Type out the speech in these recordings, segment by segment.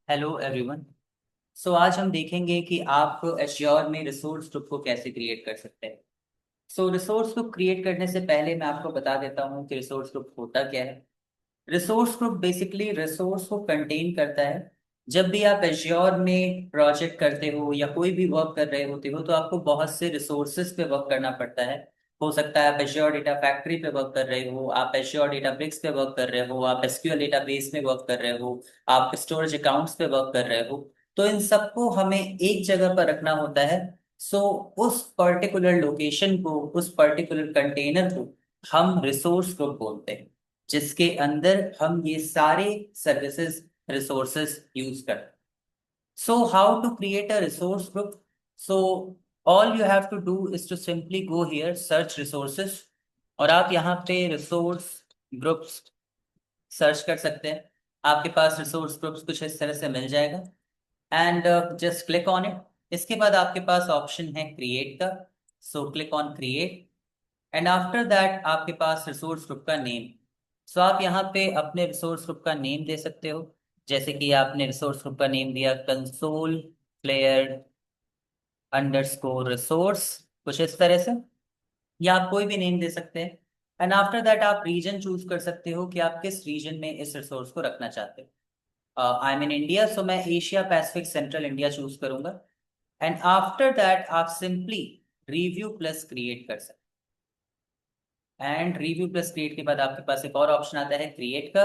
Hello everyone. आज हम देखेंगे कि आप एश्योर में रिसोर्स ग्रुप को कैसे क्रिएट कर सकते हैं। रिसोर्स ग्रुप क्रिएट करने से पहले मैं आपको बता देता हूँ कि रिसोर्स ग्रुप होता क्या है। रिसोर्स ग्रुप बेसिकली रिसोर्स को कंटेन करता है। जब भी आप एश्योर में प्रोजेक्ट करते हो या कोई भी वर्क कर रहे होते हो तो आपको बहुत से रिसोर्सेज पे वर्क करना पड़ता है। हो सकता है आप एश्योर डेटा फैक्ट्री पे वर्क कर रहे हो, आप एश्योर डेटा ब्रिक्स पे वर्क कर रहे हो, आप एसक्यूएल डेटाबेस में वर्क कर रहे हो, आप स्टोरेज अकाउंट्स पे वर्क कर रहे हो। तो इन सबको हमें एक जगह पर रखना होता है। सो उस पर्टिकुलर लोकेशन को, उस पर्टिकुलर कंटेनर को हम रिसोर्स ग्रुप बोलते हैं, जिसके अंदर हम ये सारे सर्विसेज रिसोर्सेज यूज करते हैं। So how to create a resource group? So all you have to do is to simply go here, search resources, और आप यहाँ पे रिसोर्स ग्रुप्स सर्च कर सकते हैं। आपके पास रिसोर्स ग्रुप्स कुछ इस तरह से मिल जाएगा and just click on it. इसके बाद आपके पास ऑप्शन है क्रिएट का। So click on create and after that आपके पास रिसोर्स ग्रुप का नेम। आप यहाँ पे अपने रिसोर्स ग्रुप का नेम दे सकते हो। जैसे कि आपने रिसोर्स ग्रुप का नेम दिया कंसोल प्लेयर अंडरस्कोर रिसोर्स, कुछ इस तरह से, या आप कोई भी नेम दे सकते हैं। एंड आफ्टर दैट आप रीजन चूज कर सकते हो कि आप किस रीजन में इस रिसोर्स को रखना चाहते हो। आई एम इन इंडिया, सो मैं Asia Pacific central India choose करूंगा। एंड आफ्टर दैट आप सिंपली रिव्यू प्लस क्रिएट कर सकते हैं। एंड रिव्यू प्लस क्रिएट के बाद आपके पास एक और ऑप्शन आता है क्रिएट का।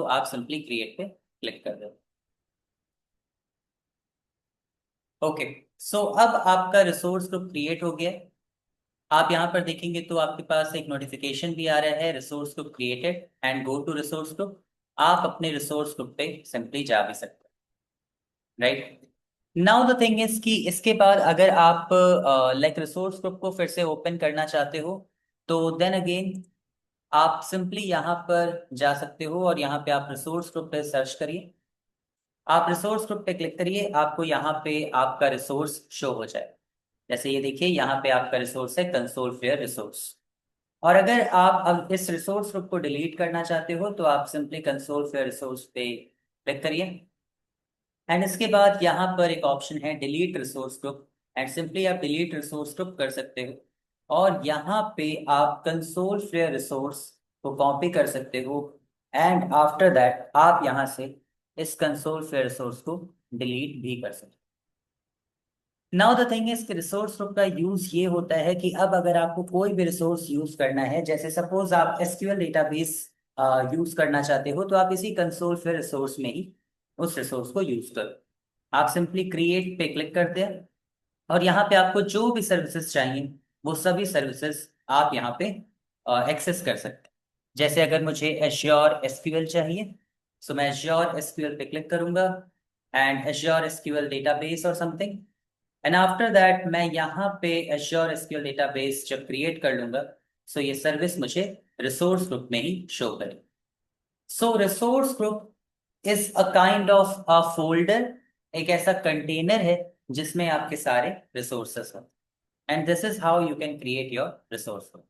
आप सिंपली क्रिएट पे क्लिक कर दो। ओके। अब आपका रिसोर्स ग्रुप क्रिएट हो गया है। आप यहाँ पर देखेंगे तो आपके पास एक नोटिफिकेशन भी आ रहा है, resource group created and go to resource group. आप अपने रिसोर्स ग्रुप पे सिंपली जा भी सकते हैं, right. Now the thing is कि इसके बाद अगर आप लाइक रिसोर्स ग्रुप को फिर से ओपन करना चाहते हो तो देन अगेन आप सिंपली यहाँ पर जा सकते हो और यहाँ पे आप रिसोर्स ग्रुप पे सर्च करिए। आप रिसोर्स ग्रुप पे क्लिक करिए, आपको यहाँ पे आपका रिसोर्स शो हो जाए। जैसे ये देखिए, यहाँ पे आपका रिसोर्स है कंसोल फ्लेयर रिसोर्स। और अगर आप अब इस रिसोर्स ग्रुप को डिलीट करना चाहते हो तो आप सिंपली कंसोल फ्लेयर रिसोर्स पे क्लिक करिए। एंड इसके बाद यहाँ पर एक ऑप्शन है delete resource group, and simply आप डिलीट रिसोर्स ग्रुप कर सकते हो। और यहाँ पे आप कंसोल फ्लेयर रिसोर्स को कॉपी कर सकते हो। एंड आफ्टर दैट आप यहाँ से इस कंसोल फ्लेयर रिसोर्स को डिलीट भी कर सकते हो। नाउ द थिंग इज कि रिसोर्स ग्रुप का यूज ये होता है कि अब अगर आपको कोई भी रिसोर्स यूज करना है, जैसे सपोज आप एसक्यूएल डेटाबेस यूज करना चाहते हो, तो आप इसी कंसोल फिर रिसोर्स में ही उस रिसोर्स को यूज करो। आप सिंपली क्रिएट पे क्लिक करते हैं और यहाँ पे आपको जो भी सर्विसेज चाहिए वो सभी सर्विसेज आप यहाँ पे एक्सेस कर सकते हैं। जैसे अगर मुझे एश्योर एसक्यूएल चाहिए, सो मैं एश्योर एसक्यूएल पे क्लिक करूंगा एंड एश्योर एसक्यूएल डेटाबेस और समथिंग। एंड आफ्टर दैट मैं यहाँ पे एश्योर एसक्यूएल डेटाबेस जब क्रिएट कर लूंगा, ये सर्विस मुझे रिसोर्स ग्रुप में ही शो करे। Resource group is a kind of a folder, एक ऐसा कंटेनर है जिसमें आपके सारे रिसोर्सेस हैं। And this is how you can create your resource group.